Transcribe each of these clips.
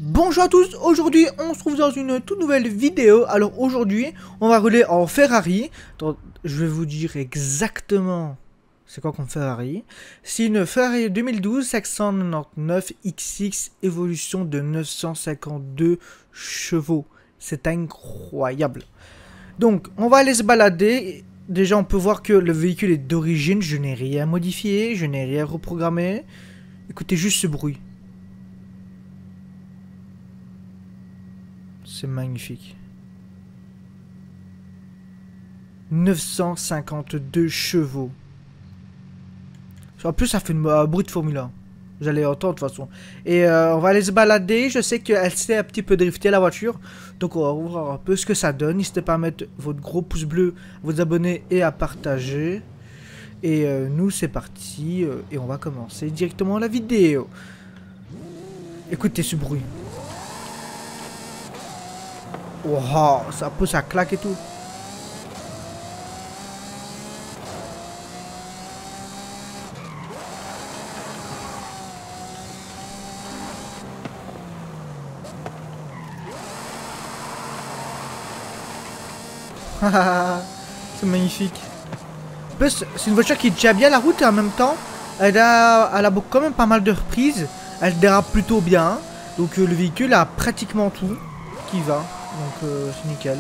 Bonjour à tous, aujourd'hui on se trouve dans une toute nouvelle vidéo. Alors aujourd'hui on va rouler en Ferrari. Donc, je vais vous dire exactement c'est quoi comme Ferrari. C'est une Ferrari 2012 599 XX évolution de 952 chevaux. C'est incroyable. Donc on va aller se balader. Déjà on peut voir que le véhicule est d'origine, je n'ai rien modifié, je n'ai rien reprogrammé. Écoutez juste ce bruit. C'est magnifique. 952 chevaux. En plus, ça fait un bruit de Formule 1. Vous allez entendre de toute façon. Et on va aller se balader. Je sais qu'elle sait un petit peu drifter la voiture. Donc on va voir un peu ce que ça donne. N'hésitez pas à mettre votre gros pouce bleu, à vous abonner et à partager. Et nous, c'est parti. Et on va commencer directement la vidéo. Écoutez ce bruit. Wow, ça pousse, ça claque et tout. C'est magnifique. En plus, c'est une voiture qui tient bien la route et en même temps, elle a quand même pas mal de reprises. Elle dérape plutôt bien. Donc le véhicule a pratiquement tout qui va. Donc c'est nickel.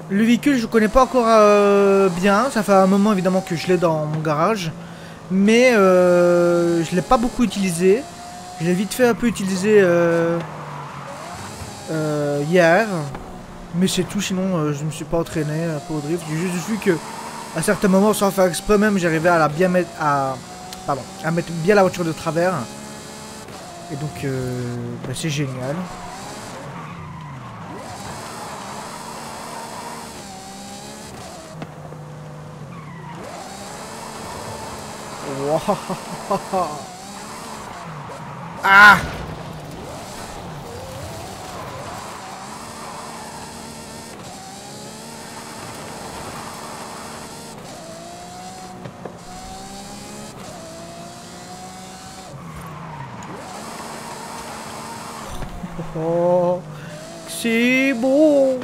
Le véhicule, je connais pas encore bien. Ça fait un moment évidemment que je l'ai dans mon garage. Mais je l'ai pas beaucoup utilisé. Je l'ai vite fait un peu utiliser hier. Mais c'est tout, sinon je ne me suis pas entraîné pour drift. J'ai juste vu que à certains moments, sans faire exprès même, j'arrivais à la bien mettre à mettre bien la voiture de travers. Et donc bah, c'est génial. Wow. Ah! Oh, c'est beau.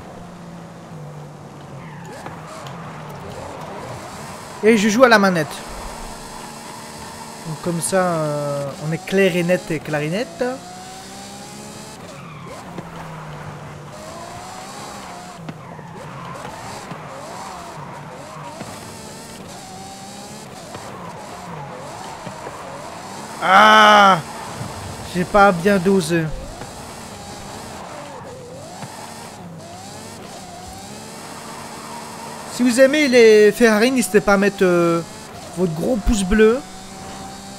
Et je joue à la manette. Donc comme ça, on est clair et net et clarinette. Ah! J'ai pas bien dosé. Si vous aimez les Ferrari, n'hésitez pas à mettre votre gros pouce bleu,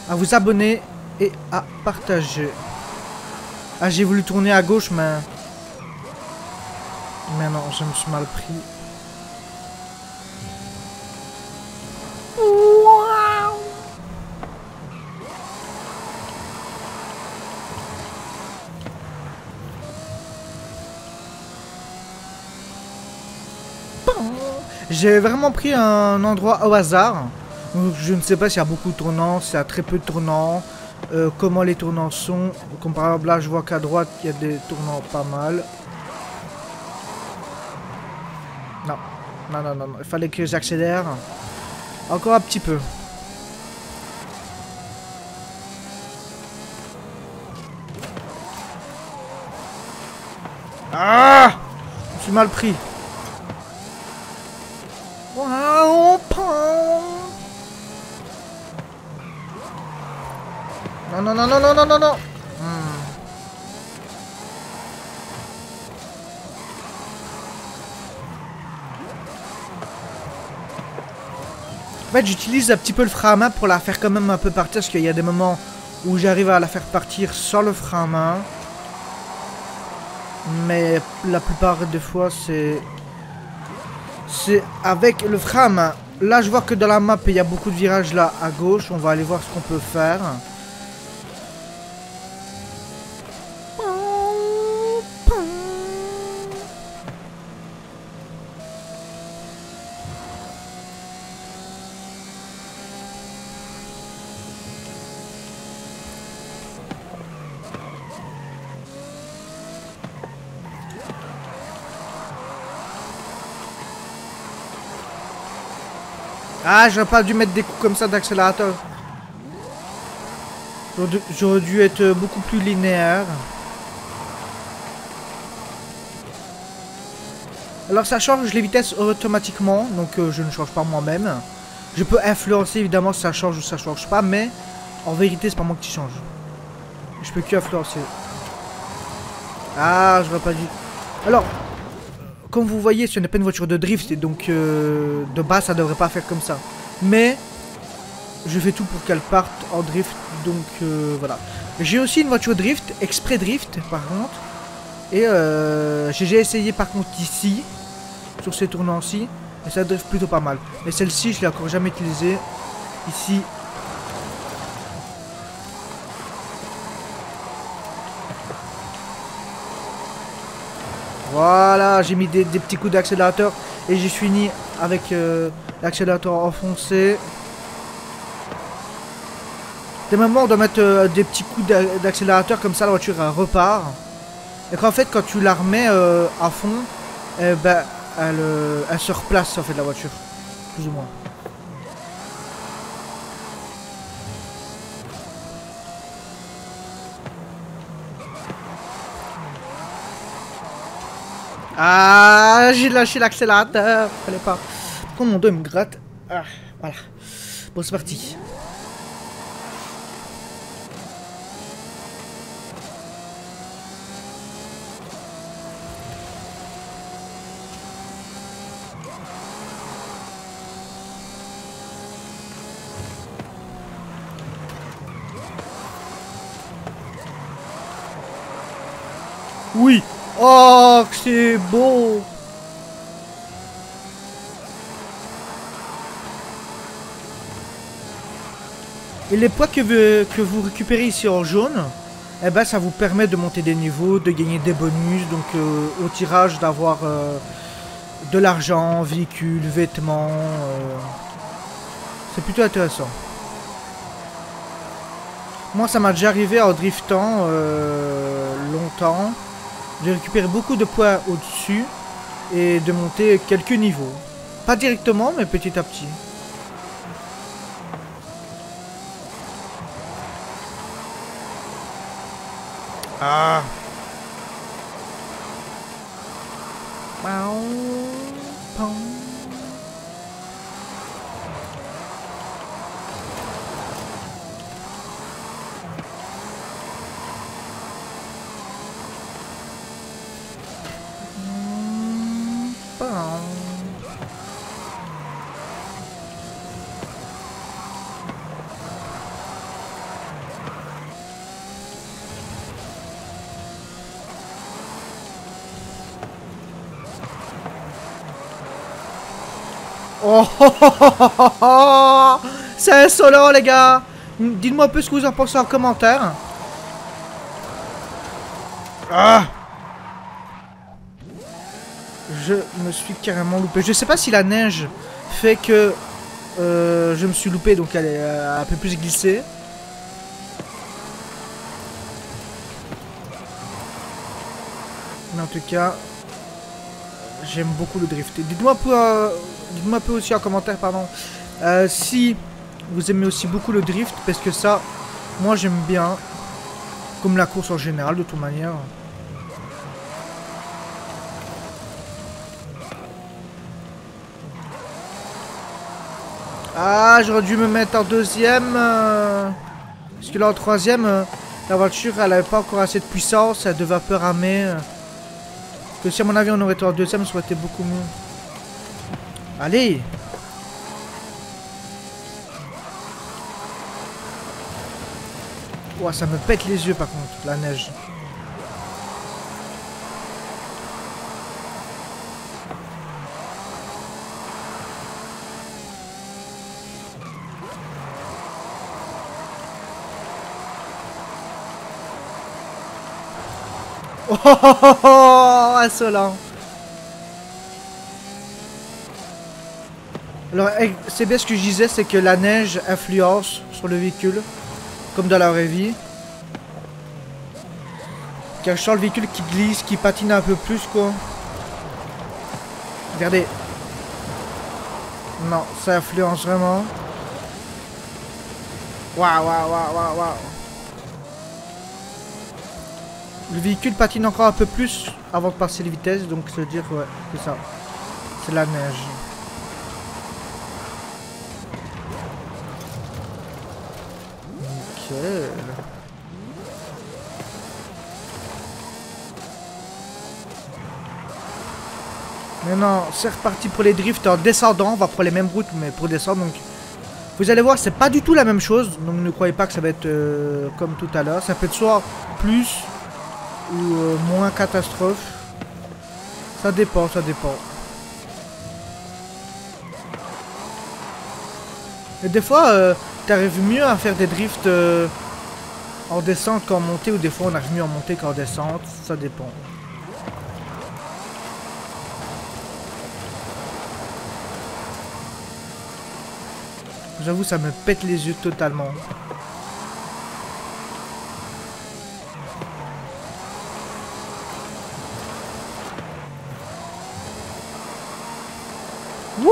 à vous abonner et à partager. Ah, j'ai voulu tourner à gauche, mais non, je me suis mal pris. Wow. J'ai vraiment pris un endroit au hasard. Je ne sais pas s'il y a beaucoup de tournants, s'il y a très peu de tournants, comment les tournants sont. Comme par exemple là, je vois qu'à droite, il y a des tournants pas mal. Non, non, non, non, il fallait que j'accélère. Encore un petit peu. Ah! Je me suis mal pris. Wow, non, non, non, non, non, non, non, non. En fait, j'utilise un petit peu le frein à main pour la faire quand même un peu partir, parce qu'il y a des moments où j'arrive à la faire partir sans le frein à main. Mais la plupart des fois, c'est avec le frein à main. Là, je vois que dans la map, il y a beaucoup de virages là à gauche. On va aller voir ce qu'on peut faire. Ah, j'aurais pas dû mettre des coups comme ça d'accélérateur. J'aurais dû être beaucoup plus linéaire. Alors ça change les vitesses automatiquement, donc je ne change pas moi-même. Je peux influencer évidemment si ça change ou ça change pas, mais en vérité c'est pas moi qui change. Je peux que influencer. Ah, j'aurais pas dû. Alors, comme vous voyez, ce n'est pas une voiture de drift, et donc de base ça devrait pas faire comme ça. Mais je fais tout pour qu'elle parte en drift, donc voilà. J'ai aussi une voiture drift, exprès drift par contre. Et j'ai déjà essayé par contre ici, sur ces tournants-ci, et ça drift plutôt pas mal. Mais celle-ci, je l'ai encore jamais utilisée. Ici. Voilà, j'ai mis des petits coups d'accélérateur et j'ai fini avec l'accélérateur enfoncé. Des moments, on doit mettre des petits coups d'accélérateur comme ça, la voiture elle repart. Et qu'en fait, quand tu la remets à fond, ben, elle se replace en fait la voiture, plus ou moins. Ah, j'ai lâché l'accélérateur. Fallait pas. Quand mon dos me gratte. Ah, voilà. Bon, c'est parti. Oui. Oh, que c'est beau. Et les poids que vous récupérez ici en jaune, eh ben, ça vous permet de monter des niveaux, de gagner des bonus, donc au tirage d'avoir de l'argent, véhicules, vêtements. C'est plutôt intéressant. Moi, ça m'a déjà arrivé en driftant longtemps. J'ai récupéré beaucoup de points au-dessus et de monter quelques niveaux. Pas directement, mais petit à petit. Ah. Oh, c'est insolent les gars. Dites-moi un peu ce que vous en pensez en commentaire. Ah, je me suis carrément loupé. Je sais pas si la neige fait que je me suis loupé, donc elle est un peu plus glissée. Mais en tout cas, j'aime beaucoup le drift. Dites-moi un peu aussi en commentaire, pardon, si vous aimez aussi beaucoup le drift, parce que ça, moi j'aime bien, comme la course en général de toute manière. Ah, j'aurais dû me mettre en deuxième, parce que là en troisième, la voiture elle avait pas encore assez de puissance, elle devait un peu ramer. Que si à mon avis on aurait été en deuxième, ça aurait été beaucoup mieux. Allez! Ouah, ça me pète les yeux par contre, la neige. Oh, oh, oh, oh, insolent. Alors, c'est bien ce que je disais, c'est que la neige influence sur le véhicule, comme dans la vraie vie. Car je sens le véhicule qui glisse, qui patine un peu plus, quoi. Regardez. Non, ça influence vraiment. Waouh, waouh, waouh, waouh, waouh. Le véhicule patine encore un peu plus avant de passer les vitesses, donc ça veut dire, ouais, c'est ça. C'est la neige. Ok. Maintenant, c'est reparti pour les drifts en descendant. On va prendre les mêmes routes, mais pour descendre. Donc, vous allez voir, c'est pas du tout la même chose. Donc, ne croyez pas que ça va être comme tout à l'heure. Ça peut être soit plus ou moins catastrophe. Ça dépend, ça dépend. Et des fois, t'arrives mieux à faire des drifts en descente qu'en montée, ou des fois on arrive mieux en montée qu'en descente. Ça dépend. J'avoue, ça me pète les yeux totalement. Wouh!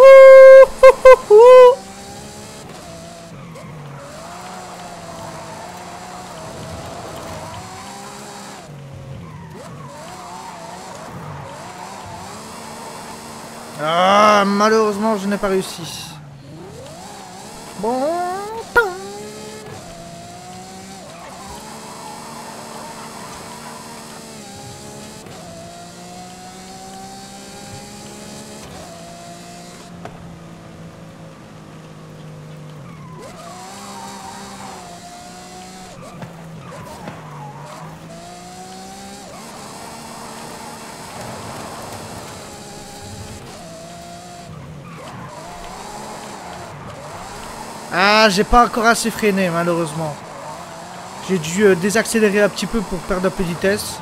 Ah, malheureusement, je n'ai pas réussi. Bon. Ah, j'ai pas encore assez freiné, malheureusement. J'ai dû désaccélérer un petit peu pour perdre un peu de vitesse.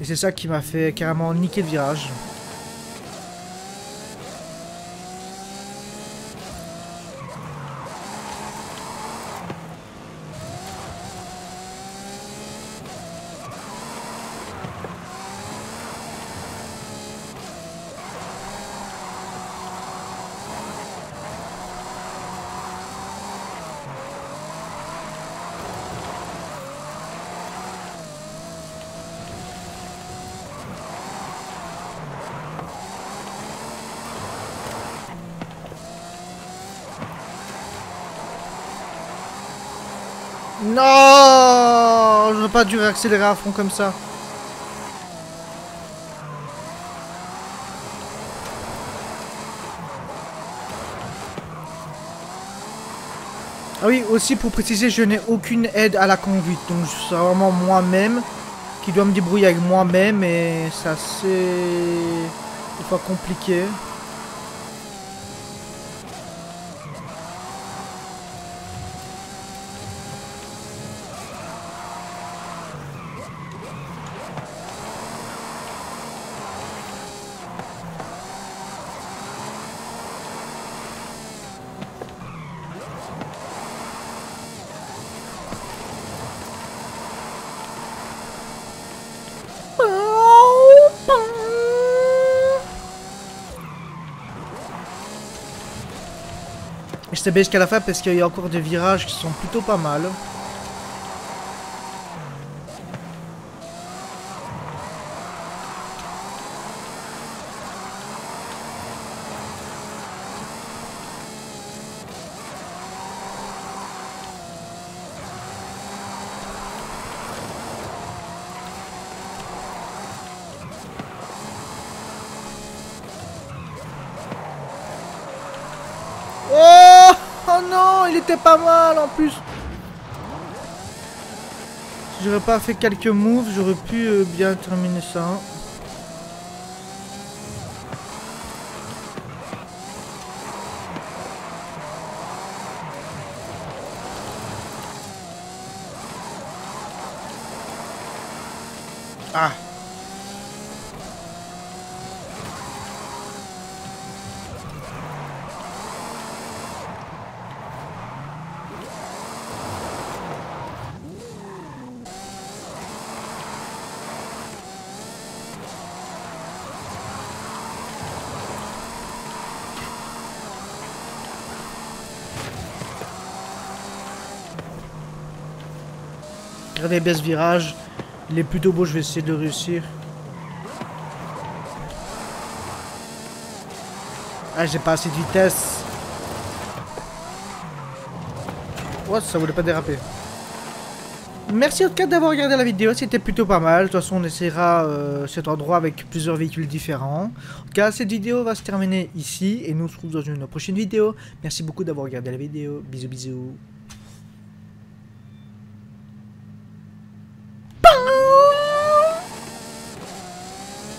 Et c'est ça qui m'a fait carrément niquer le virage. Non, j'aurais pas dû accélérer à fond comme ça. Ah oui, aussi pour préciser, je n'ai aucune aide à la conduite. Donc c'est vraiment moi-même qui dois me débrouiller avec moi-même et c'est assez des fois compliqué. Et je t'ai jusqu'à la fin parce qu'il y a encore des virages qui sont plutôt pas mal. Oh, oh non, il était pas mal en plus. Si j'aurais pas fait quelques moves, j'aurais pu bien terminer ça. Ah. Regardez bien ce virage. Il est plutôt beau, je vais essayer de réussir. Ah, j'ai pas assez de vitesse. Oh, ça voulait pas déraper. Merci en tout cas d'avoir regardé la vidéo, c'était plutôt pas mal. De toute façon, on essaiera cet endroit avec plusieurs véhicules différents. En tout cas, cette vidéo va se terminer ici et nous on se retrouve dans une prochaine vidéo. Merci beaucoup d'avoir regardé la vidéo. Bisous, bisous.